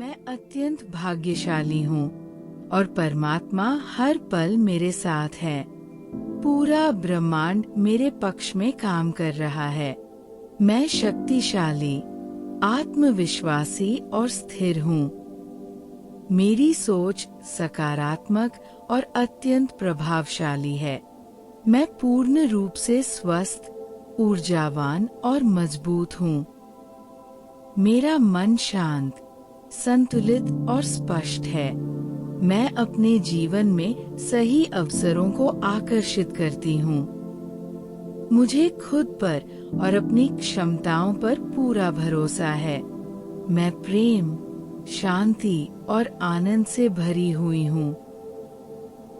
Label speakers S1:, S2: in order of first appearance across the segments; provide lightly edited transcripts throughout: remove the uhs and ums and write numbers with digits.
S1: मैं अत्यंत भाग्यशाली हूँ और परमात्मा हर पल मेरे साथ है। पूरा ब्रह्मांड मेरे पक्ष में काम कर रहा है। मैं शक्तिशाली, आत्मविश्वासी और स्थिर हूँ। मेरी सोच सकारात्मक और अत्यंत प्रभावशाली है। मैं पूर्ण रूप से स्वस्थ, ऊर्जावान और मजबूत हूँ। मेरा मन शांत, संतुलित और स्पष्ट है। मैं अपने जीवन में सही अवसरों को आकर्षित करती हूँ। मुझे खुद पर और अपनी क्षमताओं पर पूरा भरोसा है। मैं प्रेम, शांति और आनंद से भरी हुई हूँ।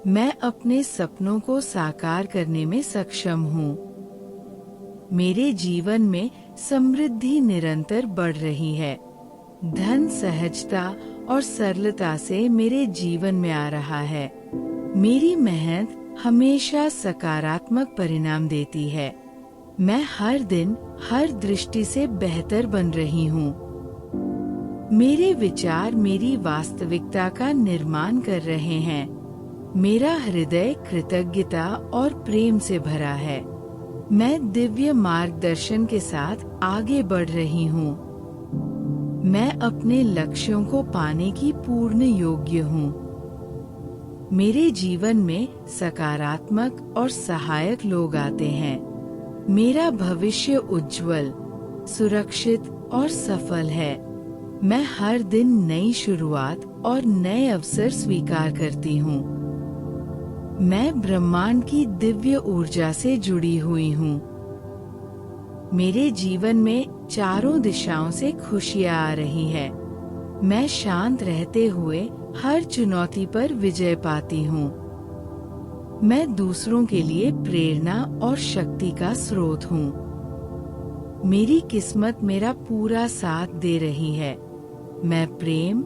S1: मैं अपने सपनों को साकार करने में सक्षम हूँ। मेरे जीवन में समृद्धि निरंतर बढ़ रही है। धन सहजता और सरलता से मेरे जीवन में आ रहा है। मेरी मेहनत हमेशा सकारात्मक परिणाम देती है। मैं हर दिन हर दृष्टि से बेहतर बन रही हूँ। मेरे विचार मेरी वास्तविकता का निर्माण कर रहे हैं। मेरा हृदय कृतज्ञता और प्रेम से भरा है। मैं दिव्य मार्गदर्शन के साथ आगे बढ़ रही हूँ। मैं अपने लक्ष्यों को पाने की पूर्ण योग्य हूँ। मेरे जीवन में सकारात्मक और सहायक लोग आते हैं। मेरा भविष्य उज्जवल, सुरक्षित और सफल है। मैं हर दिन नई शुरुआत और नए अवसर स्वीकार करती हूँ। मैं ब्रह्मांड की दिव्य ऊर्जा से जुड़ी हुई हूँ। मेरे जीवन में चारों दिशाओं से खुशियाँ आ रही है। मैं शांत रहते हुए हर चुनौती पर विजय पाती हूँ। मैं दूसरों के लिए प्रेरणा और शक्ति का स्रोत हूँ। मेरी किस्मत मेरा पूरा साथ दे रही है। मैं प्रेम,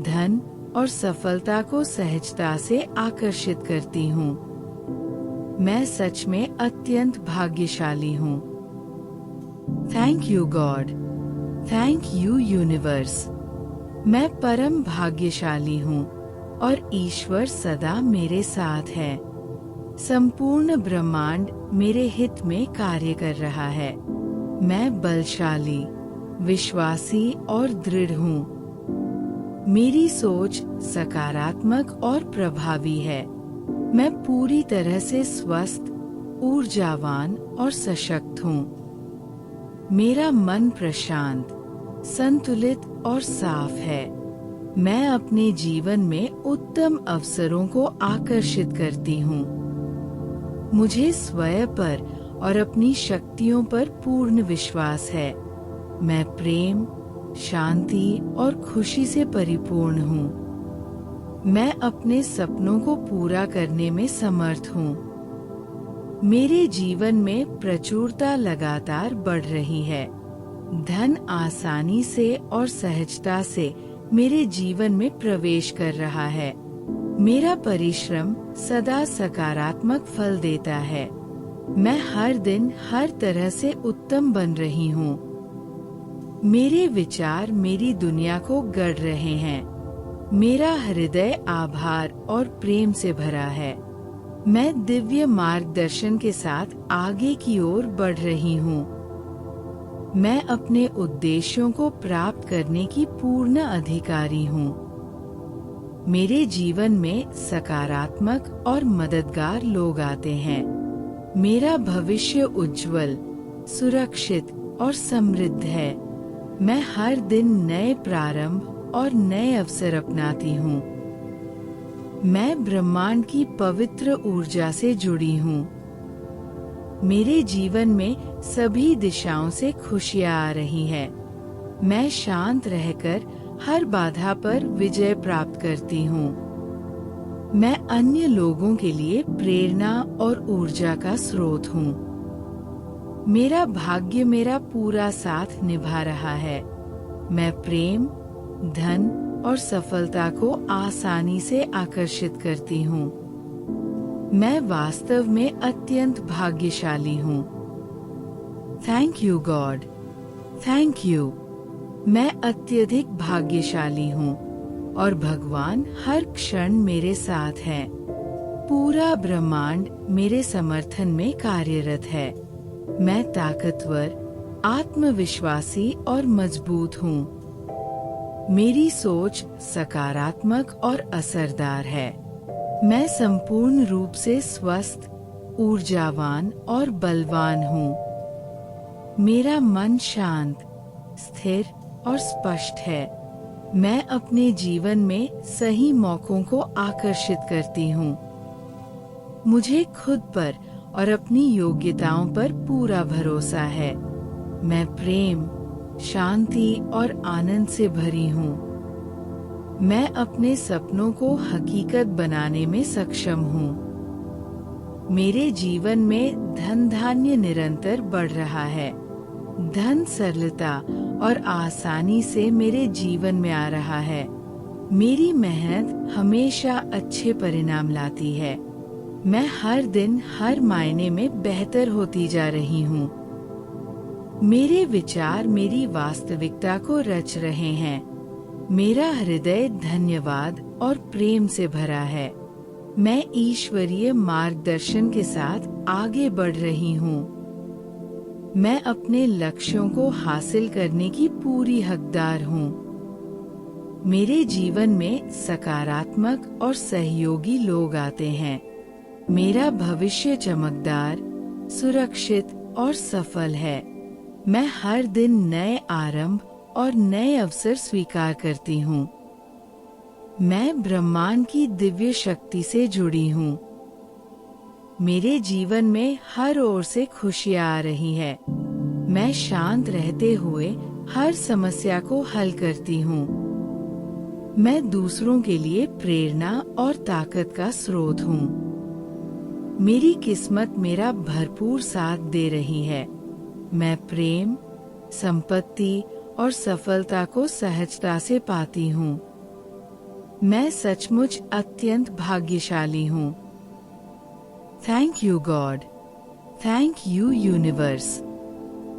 S1: धन और सफलता को सहजता से आकर्षित करती हूँ। मैं सच में अत्यंत भाग्यशाली हूँ। Thank you God, thank you universe. मैं परम भाग्यशाली हूँ और ईश्वर सदा मेरे साथ है। संपूर्ण ब्रह्मांड मेरे हित में कार्य कर रहा है। मैं बलशाली, विश्वासी और दृढ़ हूँ। मेरी सोच सकारात्मक और प्रभावी है। मैं पूरी तरह से स्वस्थ, ऊर्जावान और सशक्त हूँ। मेरा मन प्रशांत, संतुलित और साफ है। मैं अपने जीवन में उत्तम अवसरों को आकर्षित करती हूँ। मुझे स्वयं पर और अपनी शक्तियों पर पूर्ण विश्वास है। मैं प्रेम, शांति और खुशी से परिपूर्ण हूँ। मैं अपने सपनों को पूरा करने में समर्थ हूँ। मेरे जीवन में प्रचुरता लगातार बढ़ रही है। धन आसानी से और सहजता से मेरे जीवन में प्रवेश कर रहा है। मेरा परिश्रम सदा सकारात्मक फल देता है। मैं हर दिन हर तरह से उत्तम बन रही हूँ। मेरे विचार मेरी दुनिया को गढ़ रहे हैं। मेरा हृदय आभार और प्रेम से भरा है। मैं दिव्य मार्गदर्शन के साथ आगे की ओर बढ़ रही हूँ। मैं अपने उद्देश्यों को प्राप्त करने की पूर्ण अधिकारी हूँ। मेरे जीवन में सकारात्मक और मददगार लोग आते हैं। मेरा भविष्य उज्जवल, सुरक्षित और समृद्ध है। मैं हर दिन नए प्रारंभ और नए अवसर अपनाती हूँ। मैं ब्रह्मांड की पवित्र ऊर्जा से जुड़ी हूँ। मेरे जीवन में सभी दिशाओं से खुशियाँ आ रही है। मैं शांत रहकर हर बाधा पर विजय प्राप्त करती हूँ। मैं अन्य लोगों के लिए प्रेरणा और ऊर्जा का स्रोत हूँ। मेरा भाग्य मेरा पूरा साथ निभा रहा है। मैं प्रेम, धन और सफलता को आसानी से आकर्षित करती हूँ। मैं वास्तव में अत्यंत भाग्यशाली हूँ। Thank you God, thank you, मैं अत्यधिक भाग्यशाली हूँ और भगवान हर क्षण मेरे साथ है। पूरा ब्रह्मांड मेरे समर्थन में कार्यरत है। मैं ताकतवर, आत्मविश्वासी और मजबूत हूँ। मेरी सोच सकारात्मक और असरदार है। मैं संपूर्ण रूप से स्वस्थ, ऊर्जावान और बलवान हूँ। मेरा मन शांत, स्थिर और स्पष्ट है। मैं अपने जीवन में सही मौकों को आकर्षित करती हूँ। मुझे खुद पर और अपनी योग्यताओं पर पूरा भरोसा है। मैं प्रेम, शांति और आनंद से भरी हूँ। मैं अपने सपनों को हकीकत बनाने में सक्षम हूँ। मेरे जीवन में धन धान्य निरंतर बढ़ रहा है। धन सरलता और आसानी से मेरे जीवन में आ रहा है। मेरी मेहनत हमेशा अच्छे परिणाम लाती है। मैं हर दिन हर मायने में बेहतर होती जा रही हूँ। मेरे विचार मेरी वास्तविकता को रच रहे हैं। मेरा हृदय धन्यवाद और प्रेम से भरा है। मैं ईश्वरीय मार्गदर्शन के साथ आगे बढ़ रही हूँ। मैं अपने लक्ष्यों को हासिल करने की पूरी हकदार हूँ। मेरे जीवन में सकारात्मक और सहयोगी लोग आते हैं। मेरा भविष्य चमकदार, सुरक्षित और सफल है। मैं हर दिन नए आरंभ और नए अवसर स्वीकार करती हूँ। मैं ब्रह्मांड की दिव्य शक्ति से जुड़ी हूँ। मेरे जीवन में हर ओर से खुशियाँ आ रही है। मैं शांत रहते हुए हर समस्या को हल करती हूँ। मैं दूसरों के लिए प्रेरणा और ताकत का स्रोत हूँ। मेरी किस्मत मेरा भरपूर साथ दे रही है। मैं प्रेम, संपत्ति और सफलता को सहजता से पाती हूँ। मैं सचमुच अत्यंत भाग्यशाली हूँ। Thank you God, thank you universe.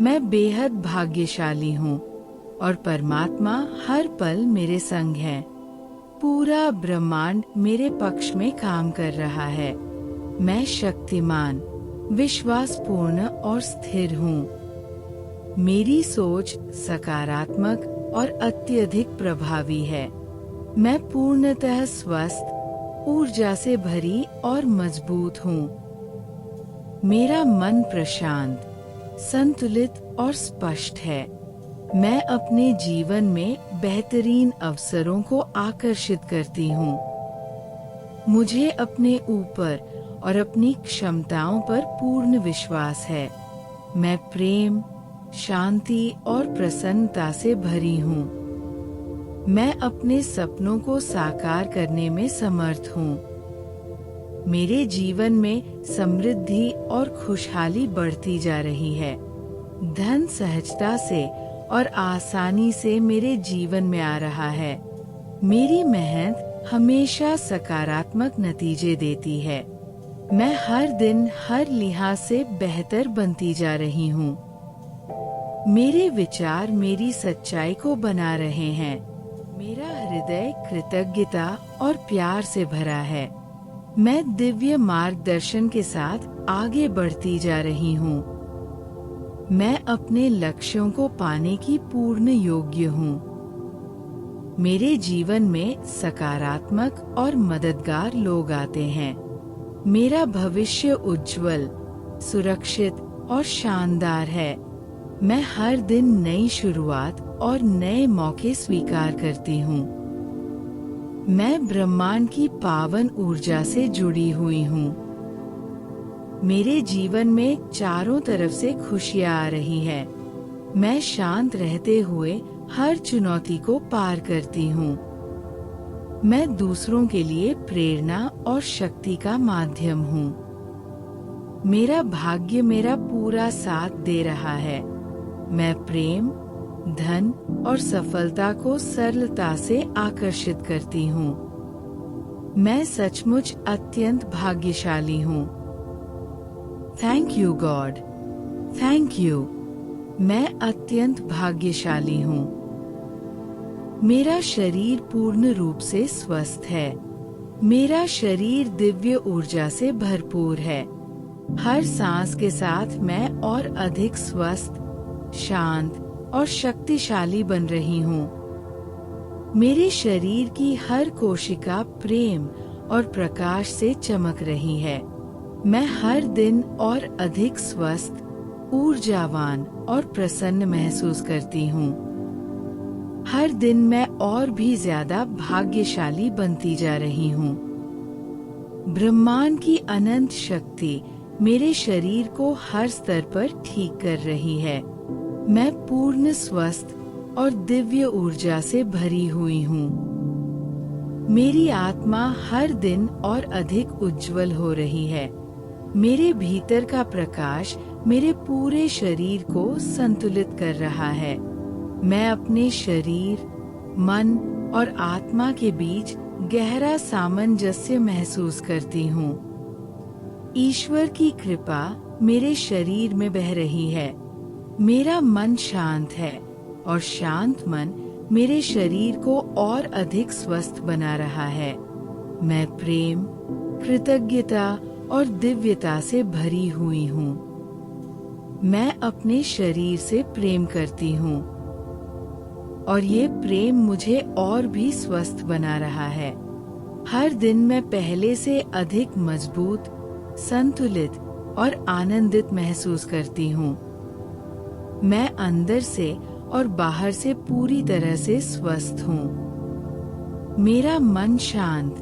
S1: मैं बेहद भाग्यशाली हूँ और परमात्मा हर पल मेरे संग है। पूरा ब्रह्मांड मेरे पक्ष में काम कर रहा है। मैं शक्तिमान, विश्वासपूर्ण और स्थिर हूँ। मेरी सोच सकारात्मक और अत्यधिक प्रभावी है। मैं पूर्णतः स्वस्थ, ऊर्जा से भरी और मजबूत हूँ। मेरा मन प्रशांत, संतुलित और स्पष्ट है। मैं अपने जीवन में बेहतरीन अवसरों को आकर्षित करती हूँ। मुझे अपने ऊपर और अपनी क्षमताओं पर पूर्ण विश्वास है। मैं प्रेम, शांति और प्रसन्नता से भरी हूँ। मैं अपने सपनों को साकार करने में समर्थ हूँ। मेरे जीवन में समृद्धि और खुशहाली बढ़ती जा रही है। धन सहजता से और आसानी से मेरे जीवन में आ रहा है। मेरी मेहनत हमेशा सकारात्मक नतीजे देती है। मैं हर दिन हर लिहाज से बेहतर बनती जा रही हूँ। मेरे विचार मेरी सच्चाई को बना रहे हैं। मेरा हृदय कृतज्ञता और प्यार से भरा है। मैं दिव्य मार्गदर्शन के साथ आगे बढ़ती जा रही हूँ। मैं अपने लक्ष्यों को पाने की पूर्ण योग्य हूँ। मेरे जीवन में सकारात्मक और मददगार लोग आते हैं। मेरा भविष्य उज्जवल, सुरक्षित और शानदार है। मैं हर दिन नई शुरुआत और नए मौके स्वीकार करती हूँ। मैं ब्रह्मांड की पावन ऊर्जा से जुड़ी हुई हूँ। मेरे जीवन में चारों तरफ से खुशियाँ आ रही है। मैं शांत रहते हुए हर चुनौती को पार करती हूँ। मैं दूसरों के लिए प्रेरणा और शक्ति का माध्यम हूँ। मेरा भाग्य मेरा पूरा साथ दे रहा है। मैं प्रेम, धन और सफलता को सरलता से आकर्षित करती हूँ। मैं सचमुच अत्यंत भाग्यशाली हूँ। Thank you God, thank you. मैं अत्यंत भाग्यशाली हूँ मेरा शरीर पूर्ण रूप से स्वस्थ है। मेरा शरीर दिव्य ऊर्जा से भरपूर है। हर सांस के साथ मैं और अधिक स्वस्थ, शांत और शक्तिशाली बन रही हूँ। मेरे शरीर की हर कोशिका प्रेम और प्रकाश से चमक रही है। मैं हर दिन और अधिक स्वस्थ, ऊर्जावान और प्रसन्न महसूस करती हूँ। हर दिन मैं और भी ज्यादा भाग्यशाली बनती जा रही हूँ। ब्रह्मांड की अनंत शक्ति मेरे शरीर को हर स्तर पर ठीक कर रही है। मैं पूर्ण स्वस्थ और दिव्य ऊर्जा से भरी हुई हूँ। मेरी आत्मा हर दिन और अधिक उज्जवल हो रही है। मेरे भीतर का प्रकाश मेरे पूरे शरीर को संतुलित कर रहा है। मैं अपने शरीर, मन और आत्मा के बीच गहरा सामंजस्य महसूस करती हूँ। ईश्वर की कृपा मेरे शरीर में बह रही है। मेरा मन शांत है और शांत मन मेरे शरीर को और अधिक स्वस्थ बना रहा है। मैं प्रेम, कृतज्ञता और दिव्यता से भरी हुई हूँ। मैं अपने शरीर से प्रेम करती हूँ और ये प्रेम मुझे और भी स्वस्थ बना रहा है। हर दिन मैं पहले से अधिक मजबूत, संतुलित और आनंदित महसूस करती हूँ। मैं अंदर से और बाहर से पूरी तरह से स्वस्थ हूँ। मेरा मन शांत,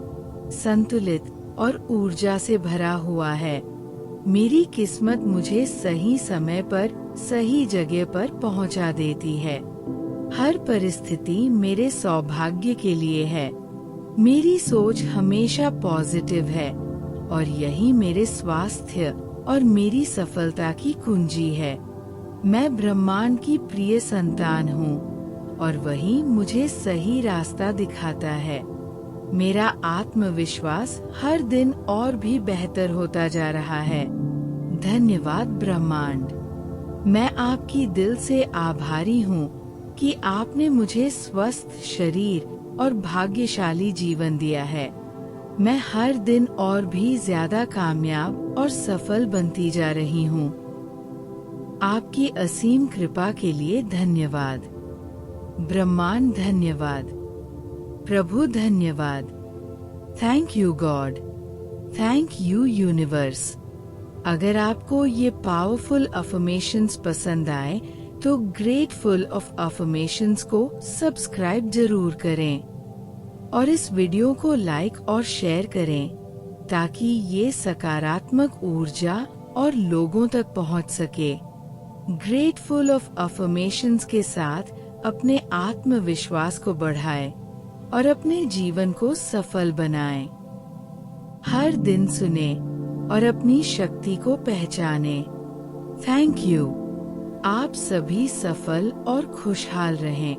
S1: संतुलित और ऊर्जा से भरा हुआ है। मेरी किस्मत मुझे सही समय पर सही जगह पर पहुंचा देती है। हर परिस्थिति मेरे सौभाग्य के लिए है। मेरी सोच हमेशा पॉजिटिव है और यही मेरे स्वास्थ्य और मेरी सफलता की कुंजी है। मैं ब्रह्मांड की प्रिय संतान हूँ और वही मुझे सही रास्ता दिखाता है। मेरा आत्मविश्वास हर दिन और भी बेहतर होता जा रहा है। धन्यवाद ब्रह्मांड। मैं आपकी दिल से आभारी हूँ कि आपने मुझे स्वस्थ शरीर और भाग्यशाली जीवन दिया है। मैं हर दिन और भी ज्यादा कामयाब और सफल बनती जा रही हूँ। आपकी असीम कृपा के लिए धन्यवाद। ब्रह्मांड धन्यवाद। प्रभु धन्यवाद। Thank you God. Thank you universe. अगर आपको ये पावरफुल अफर्मेशंस पसंद आए तो ग्रेटफुल ऑफ अफर्मेशंस को सब्सक्राइब जरूर करें और इस वीडियो को लाइक और शेयर करें ताकि ये सकारात्मक ऊर्जा और लोगों तक पहुंच सके। ग्रेटफुल ऑफ अफर्मेशंस के साथ अपने आत्मविश्वास को बढ़ाएं और अपने जीवन को सफल बनाएं। हर दिन सुने और अपनी शक्ति को पहचानें। Thank you. आप सभी सफल और खुशहाल रहें।